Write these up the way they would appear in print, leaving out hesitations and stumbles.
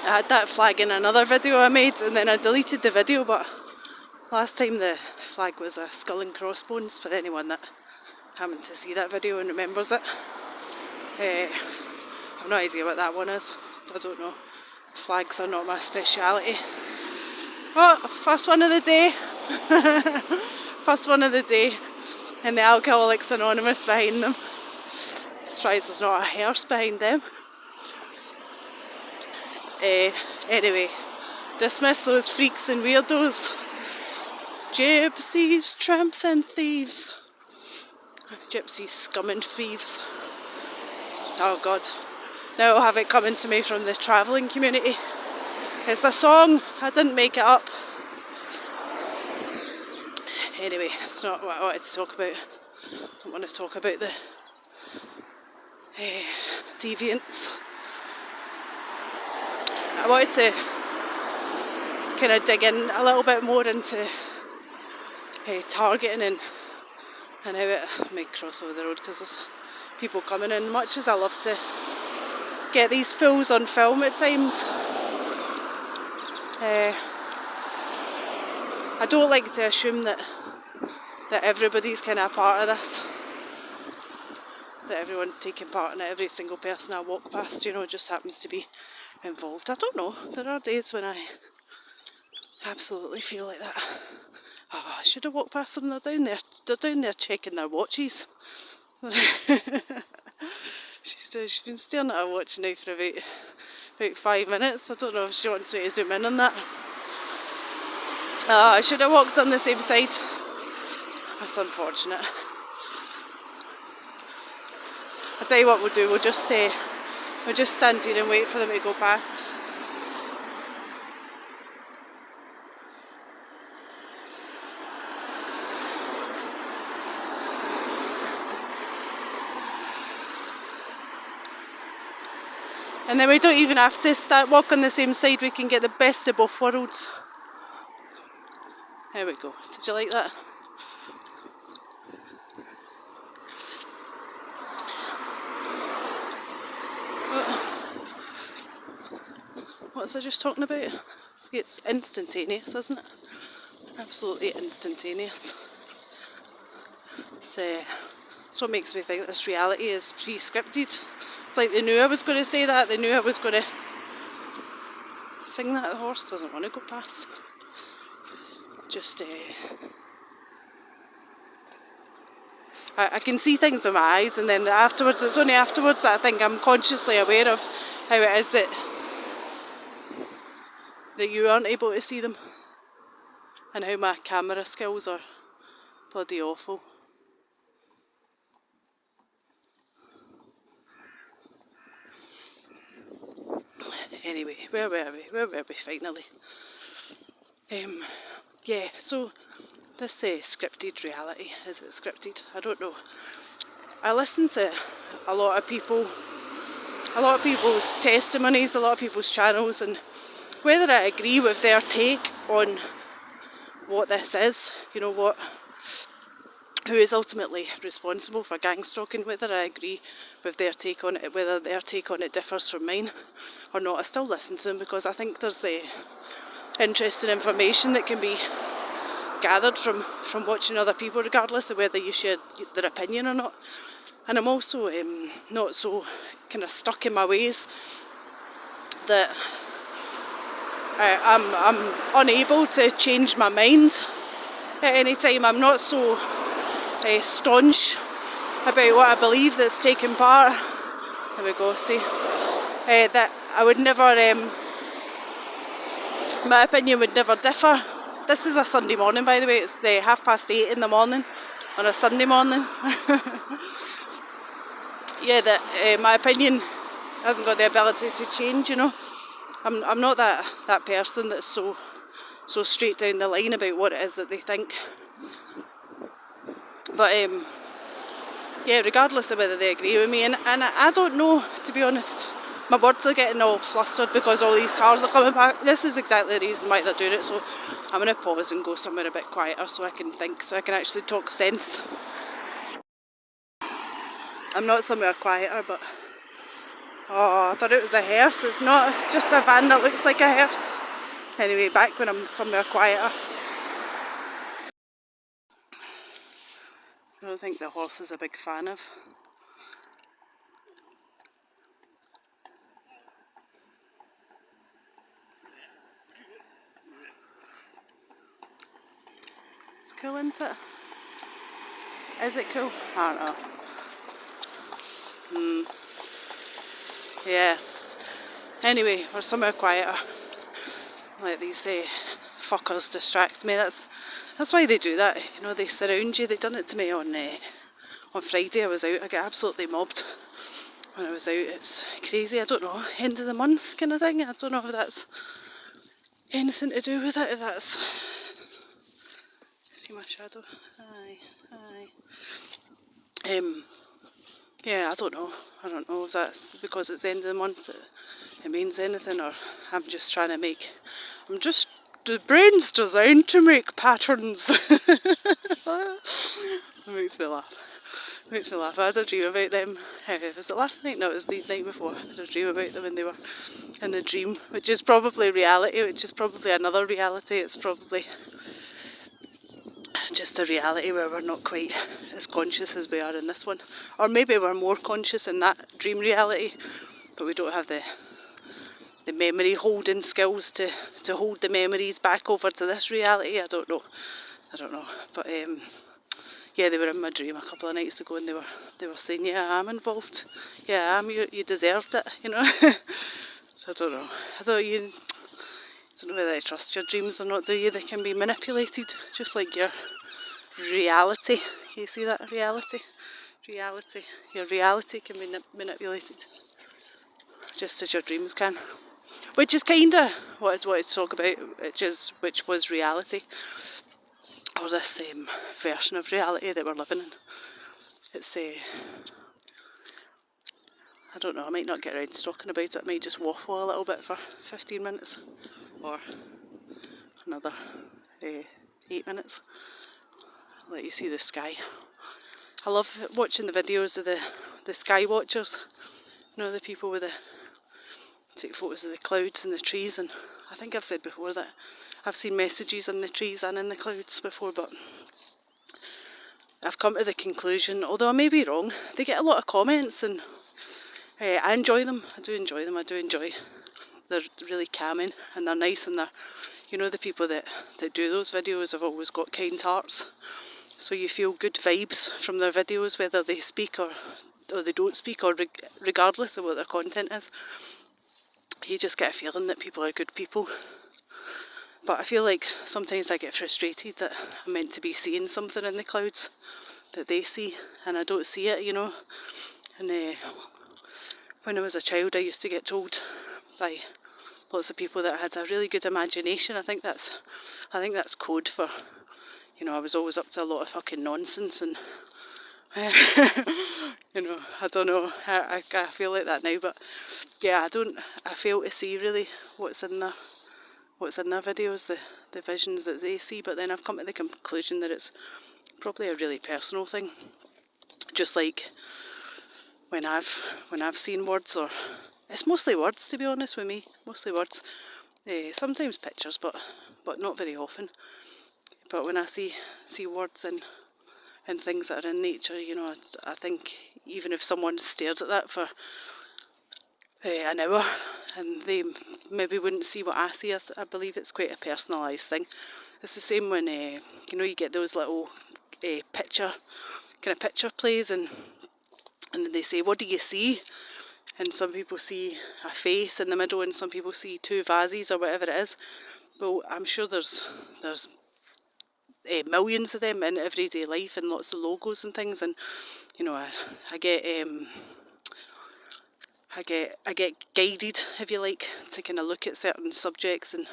I had that flag in another video I made, and then I deleted the video, but last time the flag was a skull and crossbones, for anyone that happened to see that video and remembers it. I've no idea what that one is. I don't know. Flags are not my speciality. Oh, first one of the day. First one of the day. And the Alcoholics Anonymous behind them. Surprised there's not a hearse behind them. Anyway, dismiss those freaks and weirdos. Gypsies, tramps and thieves. Gypsies, scum and thieves. Oh God. Now I'll have it coming to me from the travelling community. It's a song, I didn't make it up. Anyway, it's not what I wanted to talk about. I don't want to talk about the deviants. I wanted to kind of dig in a little bit more into targeting and how it might cross over the road because there's people coming in. Much as I love to get these fools on film at times, I don't like to assume that everybody's kind of a part of this, that everyone's taking part in it. Every single person I walk past, just happens to be involved. I don't know. There are days when I absolutely feel like that. Oh, I should have walked past them. They're down there. They're down there checking their watches. She's been staring at her watch now for about 5 minutes. I don't know if she wants me to zoom in on that. I should have walked on the same side. That's unfortunate. I'll tell you what we'll do. We'll just stand here and wait for them to go past. And then we don't even have to walk on the same side. We can get the best of both worlds. There we go. Did you like that? What was I just talking about? It's instantaneous, isn't it? Absolutely instantaneous. It's what makes me think this reality is pre-scripted. It's like they knew I was going to say that. They knew I was going to sing that. The horse doesn't want to go past. I can see things with my eyes, and then afterwards, it's only afterwards that I think I'm consciously aware of how it is that you aren't able to see them, and how my camera skills are bloody awful. Anyway, where were we finally? So this scripted reality, is it scripted? I don't know. I listen to a lot of people's testimonies, a lot of people's channels, and whether I agree with their take on what this is, who is ultimately responsible for gang stalking, whether I agree with their take on it, whether their take on it differs from mine or not, I still listen to them because I think there's interesting information that can be gathered from watching other people, regardless of whether you share their opinion or not. And I'm also not so kind of stuck in my ways that I'm unable to change my mind at any time. I'm not so staunch about what I believe that's taking part. There we go, see. That I would never, my opinion would never differ. This is a Sunday morning, by the way. It's 8:30 in the morning on a Sunday morning. My opinion hasn't got the ability to change, I'm not that person that's so straight down the line about what it is that they think. But regardless of whether they agree with me, and I don't know, to be honest. My words are getting all flustered because all these cars are coming back. This is exactly the reason why they're doing it, so I'm going to pause and go somewhere a bit quieter so I can think, so I can actually talk sense. I'm not somewhere quieter, but Oh, I thought it was a hearse. It's not. It's just a van that looks like a hearse. Anyway, back when I'm somewhere quieter. I don't think the horse is a big fan of. It's cool, isn't it? Is it cool? I don't know. Yeah. Anyway, we're somewhere quieter. Let these fuckers distract me. That's why they do that. You know, they surround you. They done it to me on Friday. I was out. I got absolutely mobbed when I was out. It's crazy. I don't know. End of the month kind of thing. I don't know if that's anything to do with it. If that's... See my shadow? Aye. Yeah, I don't know. I don't know if that's because it's the end of the month that it means anything, or I'm just trying to make... The brain's designed to make patterns. It makes me laugh. I had a dream about them. Was it last night? No, it was the night before. I had a dream about them and they were in the dream, which is probably reality, which is probably another reality. It's probably just a reality where we're not quite as conscious as we are in this one. Or maybe we're more conscious in that dream reality, but we don't have the memory holding skills to hold the memories back over to this reality. I don't know. But yeah, they were in my dream a couple of nights ago and they were saying, yeah, I'm involved. Yeah, you deserved it, you know. So I don't know. I don't know whether I trust your dreams or not, do you? They can be manipulated, just like your reality. Can you see that? Reality. Your reality can be manipulated, just as your dreams can. Which is kinda what I wanted to talk about, which was reality. Or this version of reality that we're living in. It's I don't know, I might not get around to talking about it. I might just waffle a little bit for 15 minutes. Or another 8 minutes. I'll let you see the sky. I love watching the videos of the sky watchers. You know, the people take photos of the clouds and the trees, and I think I've said before that I've seen messages in the trees and in the clouds before, but I've come to the conclusion, although I may be wrong, they get a lot of comments and I enjoy them. I do enjoy them. They're really calming and they're nice, and they're, you know, the people that do those videos have always got kind hearts. So you feel good vibes from their videos, whether they speak or they don't speak, or regardless of what their content is. You just get a feeling that people are good people. But I feel like sometimes I get frustrated that I'm meant to be seeing something in the clouds that they see and I don't see it, you know. And when I was a child, I used to get told by lots of people that I had a really good imagination. I think that's code for, you know, I was always up to a lot of fucking nonsense, and you know, I don't know, I feel like that now, but yeah, I fail to see really what's in their videos, the visions that they see, but then I've come to the conclusion that it's probably a really personal thing. Just like when I've seen words, or it's mostly words, to be honest with me, mostly words, sometimes pictures, but not very often. But when I see words and things that are in nature, you know, I think even if someone stared at that for an hour and they maybe wouldn't see what I see, I believe it's quite a personalised thing. It's the same when you know, you get those little picture plays, and they say, what do you see? And some people see a face in the middle and some people see two vases or whatever it is. Well, I'm sure there's millions of them in everyday life and lots of logos and things, and you know, I get guided, if you like, to kind of look at certain subjects and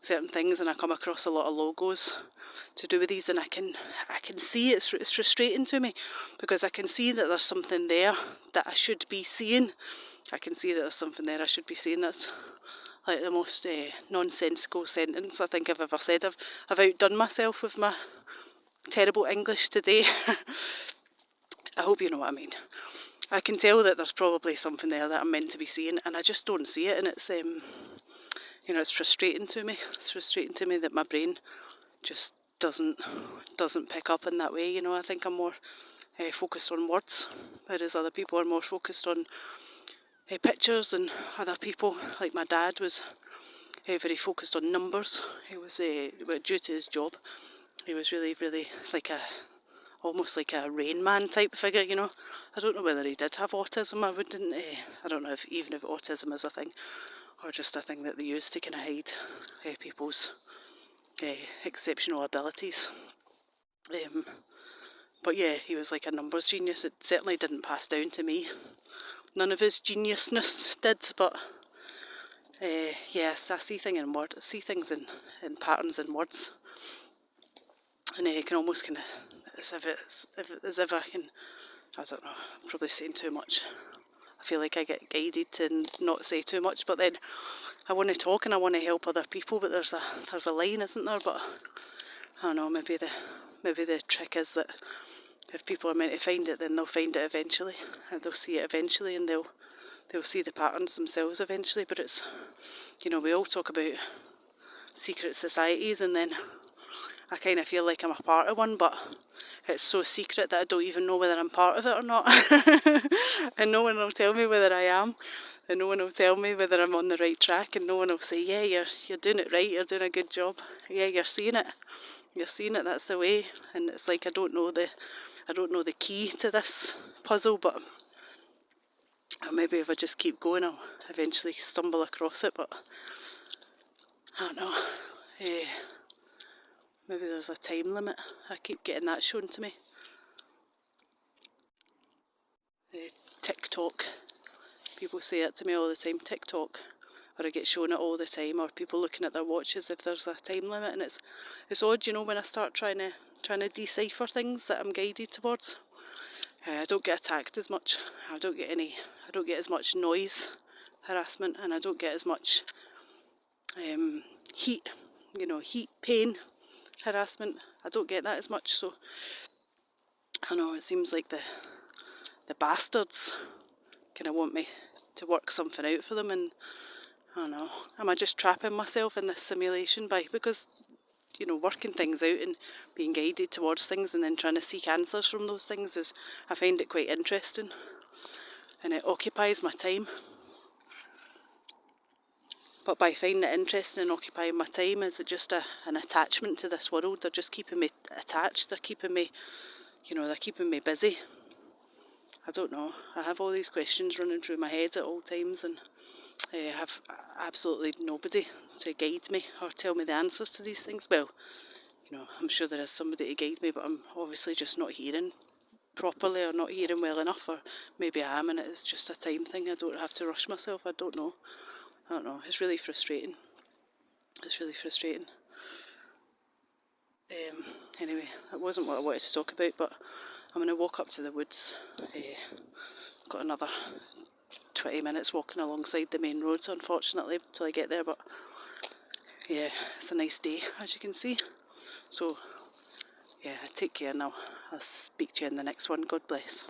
certain things, and I come across a lot of logos to do with these, and I can see it's frustrating to me, because I can see that there's something there that I should be seeing. That's like the most nonsensical sentence I think I've ever said. I've outdone myself with my terrible English today. I hope you know what I mean. I can tell that there's probably something there that I'm meant to be seeing, and I just don't see it, and it's it's frustrating to me. It's frustrating to me that my brain just doesn't pick up in that way. I think I'm more focused on words, whereas other people are more focused on pictures, and other people, like my dad, was very focused on numbers. He was, due to his job, he was really, really almost like a Rain Man type figure, I don't know whether he did have autism. I don't know even if autism is a thing, or just a thing that they use to kind of hide people's exceptional abilities. But yeah, he was like a numbers genius. It certainly didn't pass down to me. None of his geniusness did, but yes, I see things in patterns in words, and I can almost kind of, as if I can, I don't know, I'm probably saying too much. I feel like I get guided to not say too much, but then I want to talk and I want to help other people, but there's a line, isn't there? But I don't know, maybe the trick is that if people are meant to find it, then they'll find it eventually, and they'll see it eventually, and they'll see the patterns themselves eventually. But it's, we all talk about secret societies, and then I kind of feel like I'm a part of one, but it's so secret that I don't even know whether I'm part of it or not. And no one will tell me whether I am, and no one will tell me whether I'm on the right track, and no one will say, yeah, you're doing it right, you're doing a good job, yeah, you're seeing it, that's the way. And it's like I don't know the key to this puzzle, but maybe if I just keep going I'll eventually stumble across it. But I don't know, maybe there's a time limit. I keep getting that shown to me. TikTok, people say it to me all the time, TikTok, or I get shown it all the time, or people looking at their watches if there's a time limit. And it's odd, when I start trying to decipher things that I'm guided towards, I don't get attacked as much. I don't get as much noise harassment, and I don't get as much heat pain harassment. I don't get that as much. So I know it seems like the bastards kind of want me to work something out for them, and I don't know, am I just trapping myself in this simulation because working things out and being guided towards things and then trying to seek answers from those things I find it quite interesting, and it occupies my time. But by finding it interesting and occupying my time, is it just an attachment to this world? They're just keeping me attached, they're keeping me busy. I don't know, I have all these questions running through my head at all times, and I have absolutely nobody to guide me or tell me the answers to these things. Well, I'm sure there is somebody to guide me, but I'm obviously just not hearing properly, or not hearing well enough, or maybe I am and it is just a time thing. I don't have to rush myself. I don't know. It's really frustrating. Anyway, that wasn't what I wanted to talk about, but I'm going to walk up to the woods. Got another 20 minutes walking alongside the main roads, unfortunately, till I get there. But yeah, it's a nice day, as you can see. So yeah, take care now. I'll speak to you in the next one. God bless.